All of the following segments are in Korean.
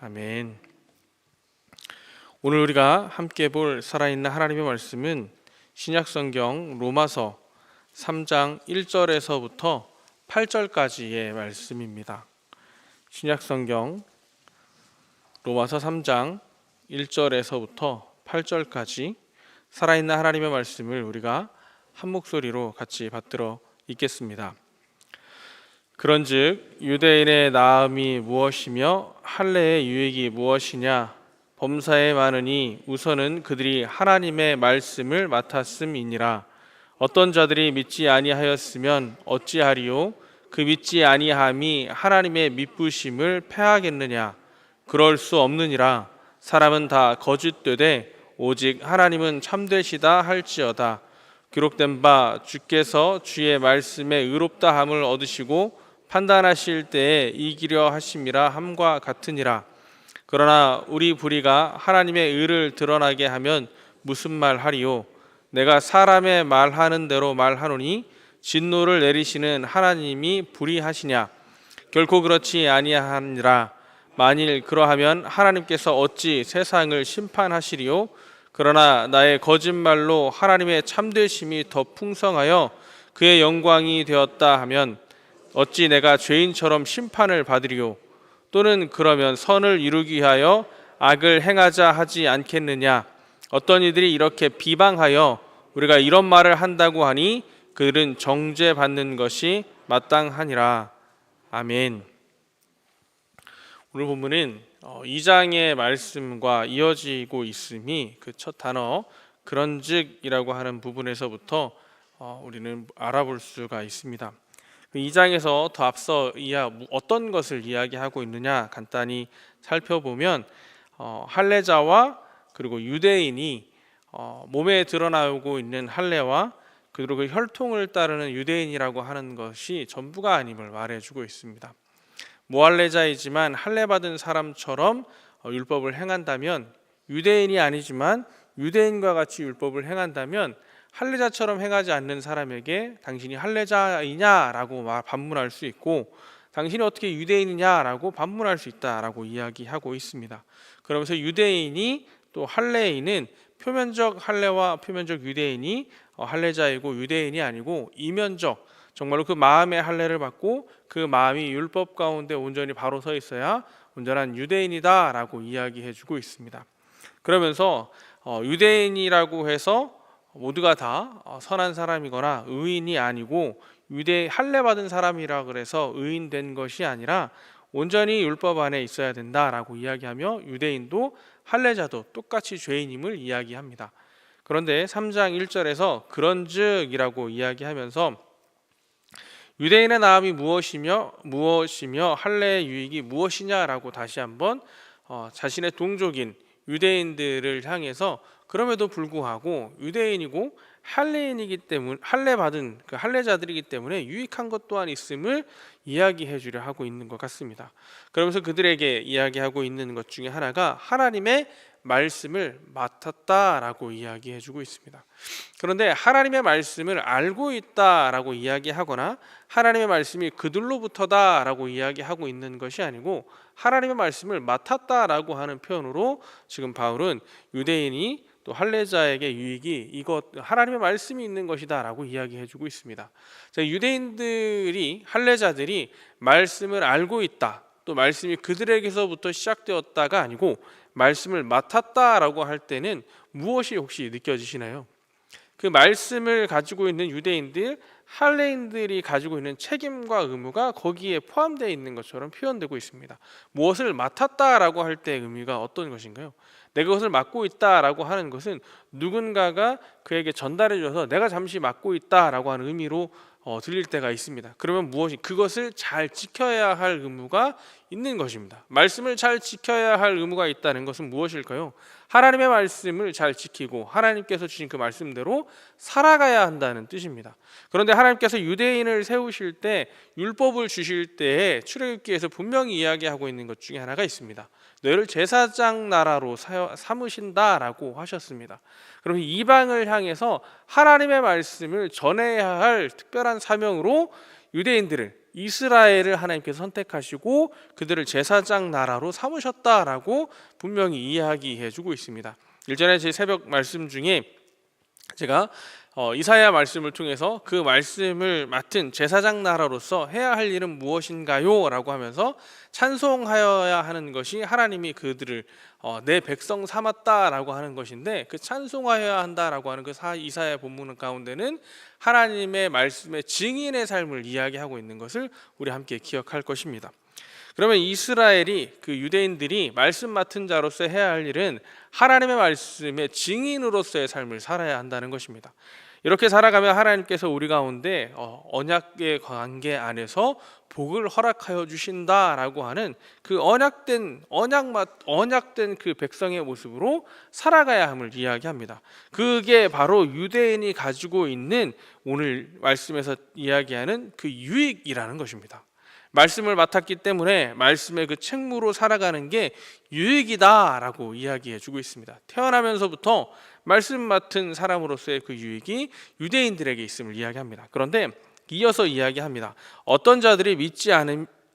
아멘. 오늘 우리가 함께 볼 살아있는 하나님의 말씀은 신약성경 로마서 3장 1절에서부터 8절까지의 말씀입니다. 신약성경 로마서 3장 1절에서부터 8절까지 살아있는 하나님의 말씀을 우리가 한 목소리로 같이 받들어 읽겠습니다. 그런즉 유대인의 나음이 무엇이며 할례의 유익이 무엇이냐? 범사에 많으니 우선은 그들이 하나님의 말씀을 맡았음이니라. 어떤 자들이 믿지 아니하였으면 어찌하리요? 그 믿지 아니함이 하나님의 믿부심을 패하겠느냐? 그럴 수 없느니라. 사람은 다 거짓되되 오직 하나님은 참되시다 할지어다. 기록된 바 주께서 주의 말씀에 의롭다함을 얻으시고 판단하실 때에 이기려 하심이라 함과 같으니라. 그러나 우리 불의가 하나님의 의를 드러나게 하면 무슨 말 하리요? 내가 사람의 말하는 대로 말하노니 진노를 내리시는 하나님이 불의하시냐? 결코 그렇지 아니하니라. 만일 그러하면 하나님께서 어찌 세상을 심판하시리요? 그러나 나의 거짓말로 하나님의 참되심이 더 풍성하여 그의 영광이 되었다 하면 어찌 내가 죄인처럼 심판을 받으리요? 또는 그러면 선을 이루기 위하여 악을 행하자 하지 않겠느냐? 어떤 이들이 이렇게 비방하여 우리가 이런 말을 한다고 하니 그들은 정죄받는 것이 마땅하니라. 아멘. 오늘 본문은 2장의 말씀과 이어지고 있음이 그 첫 단어 그런즉이라고 하는 부분에서부터 우리는 알아볼 수가 있습니다. 2장에서 더 앞서 어떤 것을 이야기하고 있느냐 간단히 살펴보면 할례자와 그리고 유대인이 몸에 드러나고 있는 할례와 그리고 그 혈통을 따르는 유대인이라고 하는 것이 전부가 아님을 말해주고 있습니다. 무할례자이지만 할례 받은 사람처럼 율법을 행한다면, 유대인이 아니지만 유대인과 같이 율법을 행한다면 할례자처럼 행하지 않는 사람에게 당신이 할례자이냐라고 반문할 수 있고, 당신이 어떻게 유대인이냐라고 반문할 수 있다라고 이야기하고 있습니다. 그러면서 유대인이 또 할례인은 표면적 할례와 표면적 유대인이 할례자이고 유대인이 아니고 이면적, 정말로 그 마음의 할례를 받고 그 마음이 율법 가운데 온전히 바로 서 있어야 온전한 유대인이다라고 이야기해주고 있습니다. 그러면서 유대인이라고 해서 모두가 다 선한 사람이거나 의인이 아니고 할례 받은 사람이라 그래서 의인된 것이 아니라 온전히 율법 안에 있어야 된다라고 이야기하며 유대인도 할례자도 똑같이 죄인임을 이야기합니다. 그런데 3장 1절에서 그런즉이라고 이야기하면서 유대인의 나음이 무엇이며 할례의 유익이 무엇이냐라고 다시 한번 자신의 동족인 유대인들을 향해서 그럼에도 불구하고 유대인이고 할례인이기 때문에 할례 받은 그 할례자들이기 때문에 유익한 것 또한 있음을 이야기해 주려 하고 있는 것 같습니다. 그러면서 그들에게 이야기하고 있는 것 중에 하나가 하나님의 말씀을 맡았다라고 이야기해 주고 있습니다. 그런데 하나님의 말씀을 알고 있다라고 이야기하거나 하나님의 말씀이 그들로부터다라고 이야기하고 있는 것이 아니고 하나님의 말씀을 맡았다라고 하는 표현으로 지금 바울은 유대인이 또 할례자에게 유익이 이것 하나님의 말씀이 있는 것이다라고 이야기해 주고 있습니다. 자, 유대인들이 할례자들이 말씀을 알고 있다, 또 말씀이 그들에게서부터 시작되었다가 아니고 말씀을 맡았다라고 할 때는 무엇이 혹시 느껴지시나요? 그 말씀을 가지고 있는 유대인들, 할례인들이 가지고 있는 책임과 의무가 거기에 포함되어 있는 것처럼 표현되고 있습니다. 무엇을 맡았다라고 할 때의 의미가 어떤 것인가요? 내가 그것을 맡고 있다라고 하는 것은 누군가가 그에게 전달해 줘서 내가 잠시 맡고 있다라고 하는 의미로 들릴 때가 있습니다. 그러면 그것을 잘 지켜야 할 의무가 있는 것입니다. 말씀을 잘 지켜야 할 의무가 있다는 것은 무엇일까요? 하나님의 말씀을 잘 지키고 하나님께서 주신 그 말씀대로 살아가야 한다는 뜻입니다. 그런데 하나님께서 유대인을 세우실 때 율법을 주실 때에 출애굽기에서 분명히 이야기하고 있는 것 중에 하나가 있습니다. 너희를 제사장 나라로 삼으신다라고 하셨습니다. 그럼 이방을 향해서 하나님의 말씀을 전해야 할 특별한 사명으로 유대인들을 이스라엘을 하나님께서 선택하시고 그들을 제사장 나라로 삼으셨다라고 분명히 이야기해주고 있습니다. 일전에 제 새벽 말씀 중에 제가 이사야 말씀을 통해서 그 말씀을 맡은 제사장 나라로서 해야 할 일은 무엇인가요? 라고 하면서 찬송하여야 하는 것이 하나님이 그들을 내 백성 삼았다라고 하는 것인데, 그 찬송하여야 한다라고 하는 그 이사야 본문 가운데는 하나님의 말씀의 증인의 삶을 이야기하고 있는 것을 우리 함께 기억할 것입니다. 그러면 이스라엘이, 그 유대인들이 말씀 맡은 자로서 해야 할 일은 하나님의 말씀의 증인으로서의 삶을 살아야 한다는 것입니다. 이렇게 살아가면 하나님께서 우리 가운데 언약의 관계 안에서 복을 허락하여 주신다라고 하는 그 언약된 그 백성의 모습으로 살아가야 함을 이야기합니다. 그게 바로 유대인이 가지고 있는 오늘 말씀에서 이야기하는 그 유익이라는 것입니다. 말씀을 맡았기 때문에 말씀의 그 책무로 살아가는 게 유익이다라고 이야기해 주고 있습니다. 태어나면서부터 말씀 맡은 사람으로서의 그 유익이 유대인들에게 있음을 이야기합니다. 그런데 이어서 이야기합니다. 어떤 자들이 믿지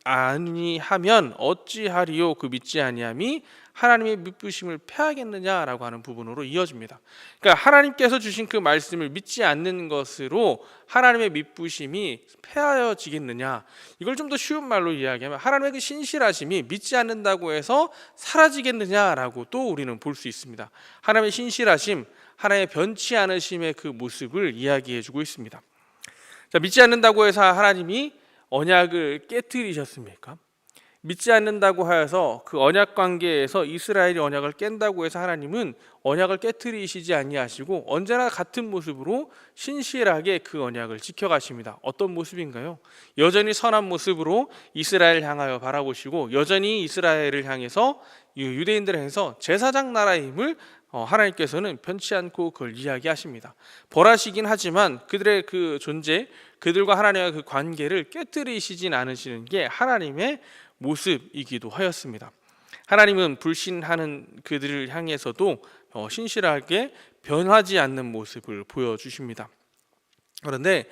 아니하면 어찌하리요? 그 믿지 아니함이 하나님의 믿으심을 패하겠느냐라고 하는 부분으로 이어집니다. 그러니까 하나님께서 주신 그 말씀을 믿지 않는 것으로 하나님의 믿으심이 패하여지겠느냐? 이걸 좀 더 쉬운 말로 이야기하면 하나님의 그 신실하심이 믿지 않는다고 해서 사라지겠느냐라고 또 우리는 볼 수 있습니다. 하나님의 신실하심, 하나님의 변치 않으심의 그 모습을 이야기해주고 있습니다. 자, 믿지 않는다고 해서 하나님이 언약을 깨뜨리셨습니까? 믿지 않는다고 하여서 그 언약 관계에서 이스라엘이 언약을 깬다고 해서 하나님은 언약을 깨뜨리시지 아니하시고 언제나 같은 모습으로 신실하게 그 언약을 지켜가십니다. 어떤 모습인가요? 여전히 선한 모습으로 이스라엘을 향하여 바라보시고 여전히 이스라엘을 향해서, 유대인들을 향해서 제사장 나라의 힘을 하나님께서는 변치 않고 그걸 이야기하십니다. 벌하시긴 하지만 그들의 그 존재, 그들과 하나님의 그 관계를 깨뜨리시진 않으시는 게 하나님의 모습이기도 하였습니다. 하나님은 불신하는 그들을 향해서도 신실하게 변하지 않는 모습을 보여주십니다. 그런데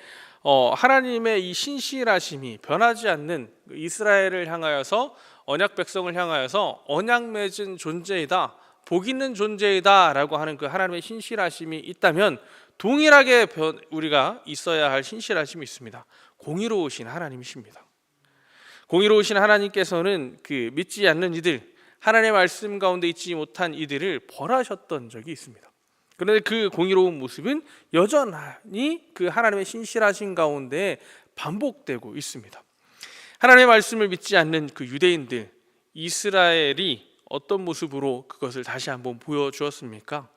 하나님의 이 신실하심이 변하지 않는 이스라엘을 향하여서, 언약 백성을 향하여서 언약 맺은 존재이다, 복 있는 존재이다 라고 하는 그 하나님의 신실하심이 있다면 동일하게 우리가 있어야 할 신실하심이 있습니다. 공의로우신 하나님이십니다. 공의로우신 하나님께서는 그 믿지 않는 이들, 하나님의 말씀 가운데 있지 못한 이들을 벌하셨던 적이 있습니다. 그런데 그 공의로운 모습은 여전히 그 하나님의 신실하신 가운데 반복되고 있습니다. 하나님의 말씀을 믿지 않는 그 유대인들, 이스라엘이 어떤 모습으로 그것을 다시 한번 보여주었습니까?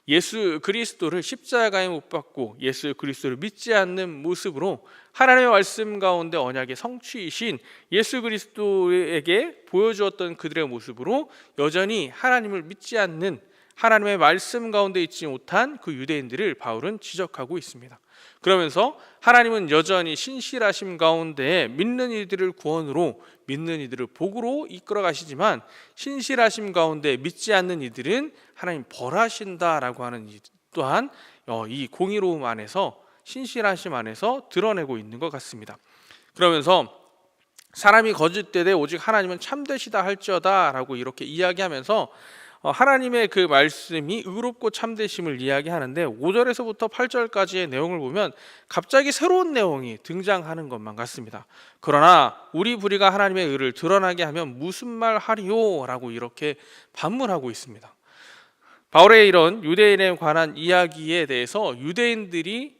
예수 그리스도를 십자가에 못 박고 예수 그리스도를 믿지 않는 모습으로 하나님의 말씀 가운데 언약의 성취이신 예수 그리스도에게 보여주었던 그들의 모습으로 여전히 하나님을 믿지 않는, 하나님의 말씀 가운데 있지 못한 그 유대인들을 바울은 지적하고 있습니다. 그러면서 하나님은 여전히 신실하심 가운데 믿는 이들을 구원으로, 믿는 이들을 복으로 이끌어 가시지만 신실하심 가운데 믿지 않는 이들은 하나님 벌하신다라고 하는 또한 이 공의로움 안에서, 신실하심 안에서 드러내고 있는 것 같습니다. 그러면서 사람이 거짓되되 오직 하나님은 참되시다 할지어다 라고 이렇게 이야기하면서 하나님의 그 말씀이 의롭고 참되심을 이야기하는데 5절에서부터 8절까지의 내용을 보면 갑자기 새로운 내용이 등장하는 것만 같습니다. 그러나 우리 불의가 하나님의 의를 드러나게 하면 무슨 말 하리요? 라고 이렇게 반문하고 있습니다. 바울의 이런 유대인에 관한 이야기에 대해서 유대인들이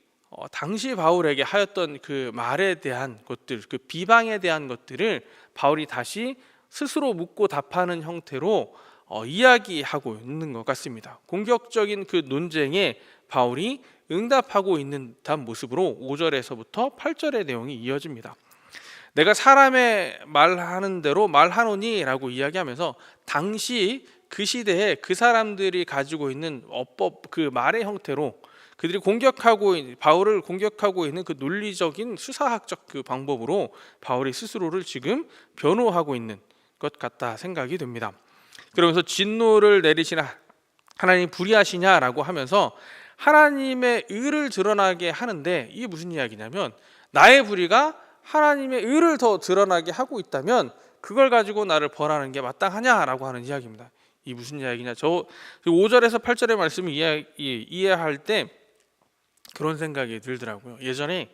당시 바울에게 하였던 그 말에 대한 것들, 그 비방에 대한 것들을 바울이 다시 스스로 묻고 답하는 형태로 이야기하고 있는 것 같습니다. 공격적인 그 논쟁에 바울이 응답하고 있는 듯한 모습으로 5절에서부터 8절의 내용이 이어집니다. 내가 사람의 말하는 대로 말하노니 라고 이야기하면서 당시 그 시대에 그 사람들이 가지고 있는 어법, 그 말의 형태로 그들이 바울을 공격하고 있는 그 논리적인 수사학적 그 방법으로 바울이 스스로를 지금 변호하고 있는 것 같다 생각이 됩니다. 그러면서 진노를 내리시나 하나님 불의하시냐라고 하면서 하나님의 의를 드러나게 하는데, 이게 무슨 이야기냐면 나의 불의가 하나님의 의를 더 드러나게 하고 있다면 그걸 가지고 나를 벌하는 게 마땅하냐라고 하는 이야기입니다. 이 무슨 이야기냐? 저 5절에서 8절의 말씀을 이해할 때 그런 생각이 들더라고요. 예전에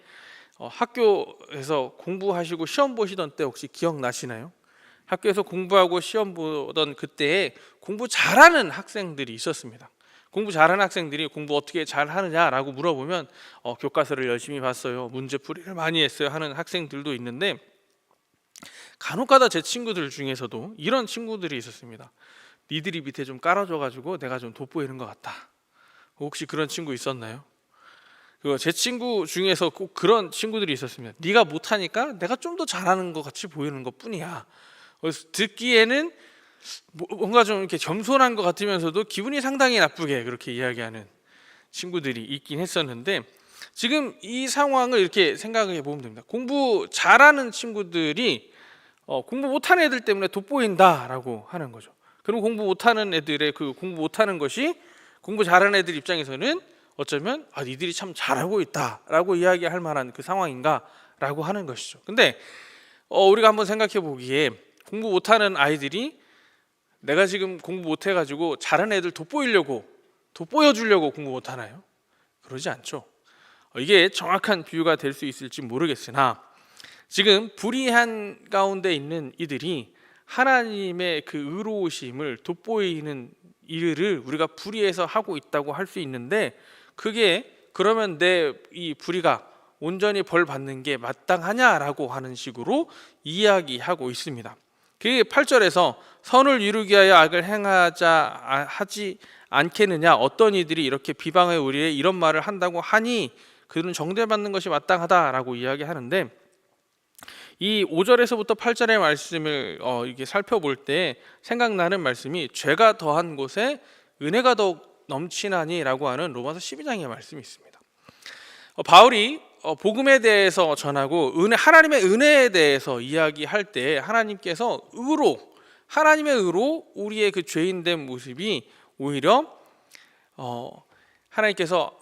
학교에서 공부하시고 시험 보시던 때 혹시 기억나시나요? 학교에서 공부하고 시험 보던 그때에 공부 잘하는 학생들이 있었습니다. 공부 잘하는 학생들이 공부 어떻게 잘하느냐라고 물어보면 교과서를 열심히 봤어요, 문제풀이를 많이 했어요 하는 학생들도 있는데, 간혹가다 제 친구들 중에서도 이런 친구들이 있었습니다. 니들이 밑에 좀 깔아줘가지고 내가 좀 돋보이는 것 같다. 혹시 그런 친구 있었나요? 제 친구 중에서 꼭 그런 친구들이 있었습니다. 네가 못하니까 내가 좀 더 잘하는 것 같이 보이는 것 뿐이야. 그래서 듣기에는 뭔가 좀 이렇게 겸손한 것 같으면서도 기분이 상당히 나쁘게 그렇게 이야기하는 친구들이 있긴 했었는데, 지금 이 상황을 이렇게 생각해 보면 됩니다. 공부 잘하는 친구들이 공부 못하는 애들 때문에 돋보인다라고 하는 거죠. 그럼 공부 못하는 애들의 그 공부 못하는 것이 공부 잘하는 애들 입장에서는 어쩌면 니들이 참 잘하고 있다라고 이야기할 만한 그 상황인가라고 하는 것이죠. 근데 우리가 한번 생각해 보기에 공부 못하는 아이들이 내가 지금 공부 못해가지고 잘하는 애들 돋보여주려고 공부 못하나요? 그러지 않죠. 이게 정확한 비유가 될 수 있을지 모르겠으나 지금 불의한 가운데 있는 이들이 하나님의 그 의로우심을 돋보이는 일을 우리가 불의해서 하고 있다고 할 수 있는데, 그게 그러면 내 이 불의가 온전히 벌 받는 게 마땅하냐라고 하는 식으로 이야기하고 있습니다. 그게 8절에서 선을 이루기 위하여 악을 하지 않겠느냐, 어떤 이들이 이렇게 비방의 우리에 이런 말을 한다고 하니 그들은 정죄받는 것이 마땅하다라고 이야기하는데, 이 5절에서부터 8절의 말씀을 이렇게 살펴볼 때 생각나는 말씀이 죄가 더한 곳에 은혜가 더욱 넘치나니라고 하는 로마서 12장의 말씀이 있습니다. 바울이 복음에 대해서 전하고 하나님의 은혜에 대해서 이야기할 때 하나님께서 하나님의 의로 우리의 그 죄인된 모습이 오히려 하나님께서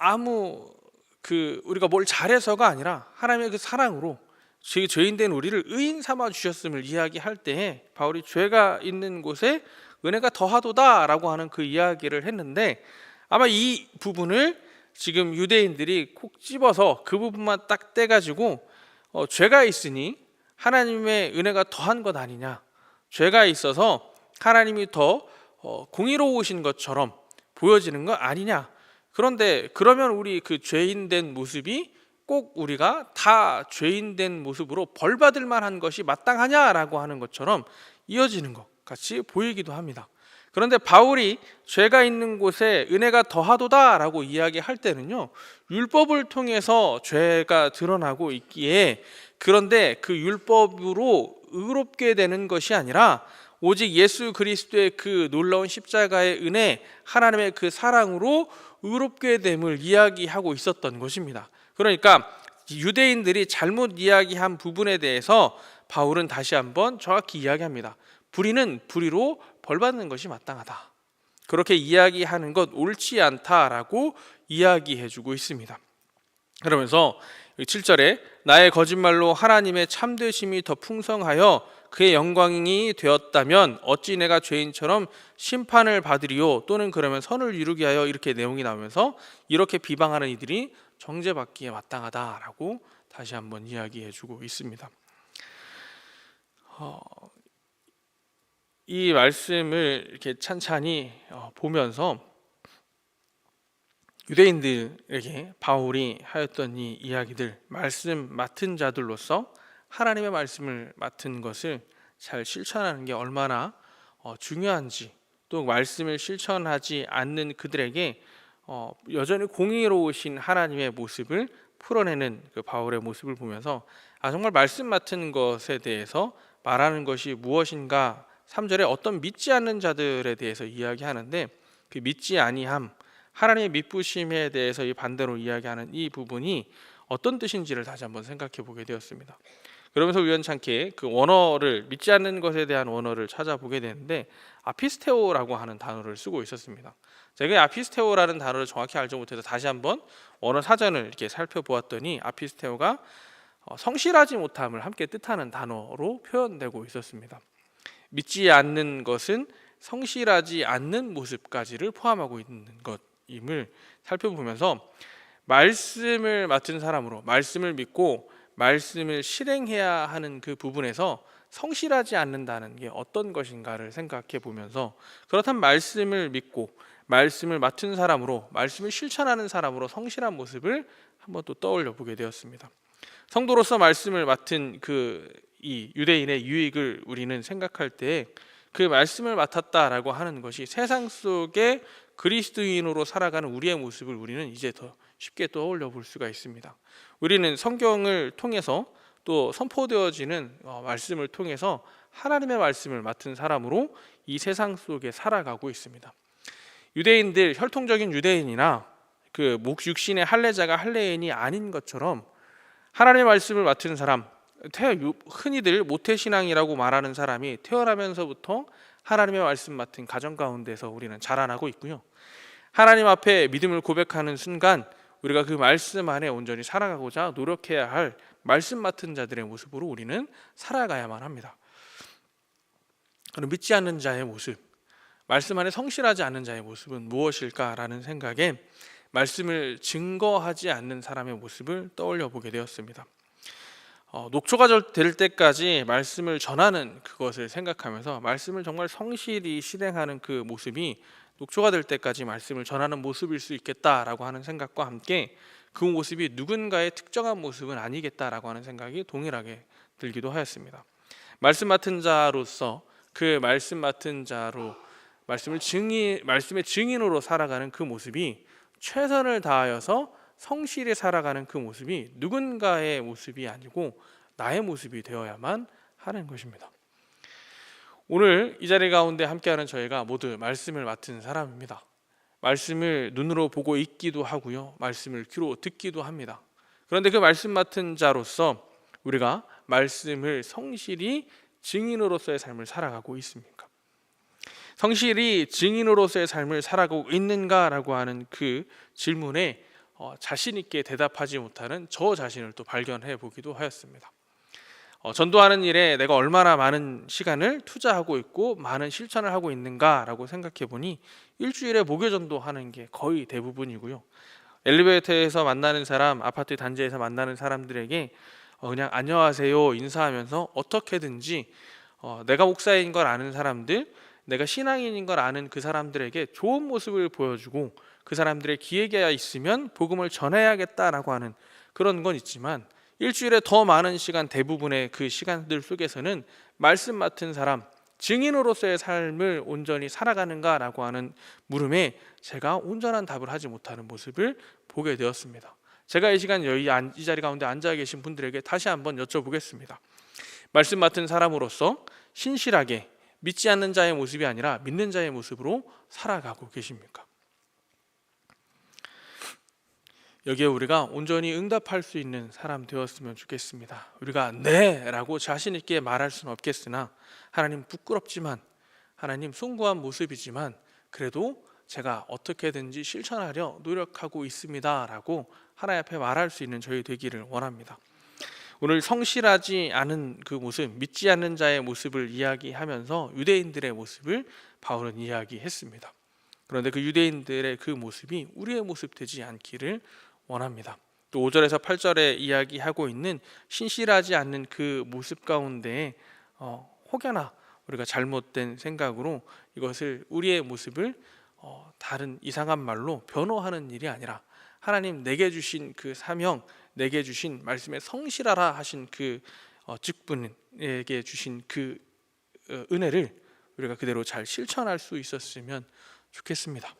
우리가 뭘 잘해서가 아니라 하나님의 그 사랑으로 죄인된 우리를 의인 삼아 주셨음을 이야기할 때 바울이 죄가 있는 곳에 은혜가 더하도다라고 하는 그 이야기를 했는데, 아마 이 부분을 지금 유대인들이 콕 집어서 그 부분만 딱 떼가지고 죄가 있으니 하나님의 은혜가 더한 것 아니냐, 죄가 있어서 하나님이 더 공의로우신 것처럼 보여지는 것 아니냐, 그런데 그러면 우리 그 죄인된 모습이 꼭 우리가 다 죄인된 모습으로 벌받을 만한 것이 마땅하냐라고 하는 것처럼 이어지는 것 같이 보이기도 합니다. 그런데 바울이 죄가 있는 곳에 은혜가 더하도다라고 이야기할 때는요, 율법을 통해서 죄가 드러나고 있기에, 그런데 그 율법으로 의롭게 되는 것이 아니라 오직 예수 그리스도의 그 놀라운 십자가의 은혜, 하나님의 그 사랑으로 의롭게 됨을 이야기하고 있었던 것입니다. 그러니까 유대인들이 잘못 이야기한 부분에 대해서 바울은 다시 한번 정확히 이야기합니다. 불의는 불의로 벌받는 것이 마땅하다. 그렇게 이야기하는 것 옳지 않다라고 이야기해주고 있습니다. 그러면서 7절에 나의 거짓말로 하나님의 참되심이 더 풍성하여 그의 영광이 되었다면 어찌 내가 죄인처럼 심판을 받으리요, 또는 그러면 선을 이루게 하여, 이렇게 내용이 나오면서 이렇게 비방하는 이들이 정죄받기에 마땅하다라고 다시 한번 이야기해주고 있습니다. 이 말씀을 이렇게 찬찬히 보면서 유대인들에게 바울이 하였던 이 이야기들, 말씀 맡은 자들로서 하나님의 말씀을 맡은 것을 잘 실천하는 게 얼마나 중요한지, 또 말씀을 실천하지 않는 그들에게 여전히 공의로우신 하나님의 모습을 풀어내는 그 바울의 모습을 보면서 정말 말씀 맡은 것에 대해서 말하는 것이 무엇인가, 3절에 어떤 믿지 않는 자들에 대해서 이야기하는데, 그 믿지 아니함, 하나님의 미쁘심에 대해서 이 반대로 이야기하는 이 부분이 어떤 뜻인지를 다시 한번 생각해 보게 되었습니다. 그러면서 우연찮게 그 원어를, 믿지 않는 것에 대한 원어를 찾아보게 되는데 아피스테오라고 하는 단어를 쓰고 있었습니다. 제가 아피스테오라는 단어를 정확히 알지 못해서 다시 한번 원어 사전을 이렇게 살펴보았더니 아피스테오가 성실하지 못함을 함께 뜻하는 단어로 표현되고 있었습니다. 믿지 않는 것은 성실하지 않는 모습까지를 포함하고 있는 것임을 살펴보면서 말씀을 맡은 사람으로 말씀을 믿고 말씀을 실행해야 하는 그 부분에서 성실하지 않는다는 게 어떤 것인가를 생각해 보면서, 그렇다면 말씀을 믿고 말씀을 맡은 사람으로 말씀을 실천하는 사람으로 성실한 모습을 한번 또 떠올려 보게 되었습니다. 성도로서 말씀을 맡은 이 유대인의 유익을 우리는 생각할 때 그 말씀을 맡았다라고 하는 것이 세상 속에 그리스도인으로 살아가는 우리의 모습을 우리는 이제 더 쉽게 떠올려 볼 수가 있습니다. 우리는 성경을 통해서 또 선포되어지는 말씀을 통해서 하나님의 말씀을 맡은 사람으로 이 세상 속에 살아가고 있습니다. 유대인들, 혈통적인 유대인이나 육신의 할례자가 할례인이 아닌 것처럼 하나님의 말씀을 맡은 사람, 흔히들 모태신앙이라고 말하는 사람이 태어나면서부터 하나님의 말씀 맡은 가정 가운데서 우리는 자라나고 있고요. 하나님 앞에 믿음을 고백하는 순간 우리가 그 말씀 안에 온전히 살아가고자 노력해야 할 말씀 맡은 자들의 모습으로 우리는 살아가야만 합니다. 그럼 믿지 않는 자의 모습, 말씀 안에 성실하지 않는 자의 모습은 무엇일까라는 생각에 말씀을 증거하지 않는 사람의 모습을 떠올려 보게 되었습니다. 녹초가 될 때까지 말씀을 전하는 그것을 생각하면서 말씀을 정말 성실히 실행하는 그 모습이 녹초가 될 때까지 말씀을 전하는 모습일 수 있겠다라고 하는 생각과 함께 그 모습이 누군가의 특정한 모습은 아니겠다라고 하는 생각이 동일하게 들기도 하였습니다. 말씀 맡은 자로서 그 말씀 맡은 자로 말씀의 증인으로 살아가는 그 모습이 최선을 다하여서 성실히 살아가는 그 모습이 누군가의 모습이 아니고 나의 모습이 되어야만 하는 것입니다. 오늘 이 자리 가운데 함께하는 저희가 모두 말씀을 맡은 사람입니다. 말씀을 눈으로 보고 읽기도 하고요, 말씀을 귀로 듣기도 합니다. 그런데 그 말씀 맡은 자로서 우리가 말씀을 성실히 증인으로서의 삶을 살아가고 있습니까? 성실히 증인으로서의 삶을 살아가고 있는가라고 하는 그 질문에 자신 있게 대답하지 못하는 저 자신을 또 발견해 보기도 하였습니다. 전도하는 일에 내가 얼마나 많은 시간을 투자하고 있고 많은 실천을 하고 있는가라고 생각해 보니 일주일에 목요 전도하는 게 거의 대부분이고요. 엘리베이터에서 만나는 사람, 아파트 단지에서 만나는 사람들에게 그냥 안녕하세요 인사하면서 어떻게든지 내가 목사인 걸 아는 사람들, 내가 신앙인인 걸 아는 그 사람들에게 좋은 모습을 보여주고 그 사람들의 기회가 있으면 복음을 전해야겠다라고 하는 그런 건 있지만, 일주일에 더 많은 시간, 대부분의 그 시간들 속에서는 말씀 맡은 사람, 증인으로서의 삶을 온전히 살아가는가라고 하는 물음에 제가 온전한 답을 하지 못하는 모습을 보게 되었습니다. 제가 이 시간 이 자리 가운데 앉아 계신 분들에게 다시 한번 여쭤보겠습니다. 말씀 맡은 사람으로서 신실하게 믿지 않는 자의 모습이 아니라 믿는 자의 모습으로 살아가고 계십니까? 여기에 우리가 온전히 응답할 수 있는 사람 되었으면 좋겠습니다. 우리가 네 라고 자신 있게 말할 수는 없겠으나, 하나님 부끄럽지만, 하나님 숭고한 모습이지만 그래도 제가 어떻게든지 실천하려 노력하고 있습니다 라고 하나님 앞에 말할 수 있는 저희 되기를 원합니다. 오늘 성실하지 않은 그 모습, 믿지 않는 자의 모습을 이야기하면서 유대인들의 모습을 바울은 이야기했습니다. 그런데 그 유대인들의 그 모습이 우리의 모습 되지 않기를 원합니다. 또 5절에서 8절에 이야기하고 있는 신실하지 않는 그 모습 가운데 혹여나 우리가 잘못된 생각으로 이것을 우리의 모습을 다른 이상한 말로 변호하는 일이 아니라 하나님 내게 주신 그 사명, 내게 주신 말씀에 성실하라 하신 그 직분에게 주신 그 은혜를 우리가 그대로 잘 실천할 수 있었으면 좋겠습니다.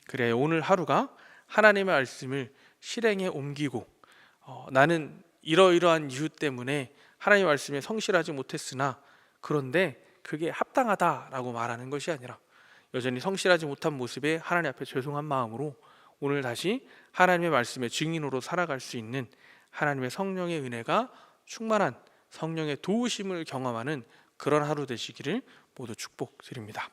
그래 오늘 하루가 하나님의 말씀을 실행에 옮기고 나는 이러이러한 이유 때문에 하나님의 말씀에 성실하지 못했으나 그런데 그게 합당하다라고 말하는 것이 아니라 여전히 성실하지 못한 모습에 하나님 앞에 죄송한 마음으로 오늘 다시 하나님의 말씀의 증인으로 살아갈 수 있는 하나님의 성령의 은혜가 충만한 성령의 도우심을 경험하는 그런 하루 되시기를 모두 축복드립니다.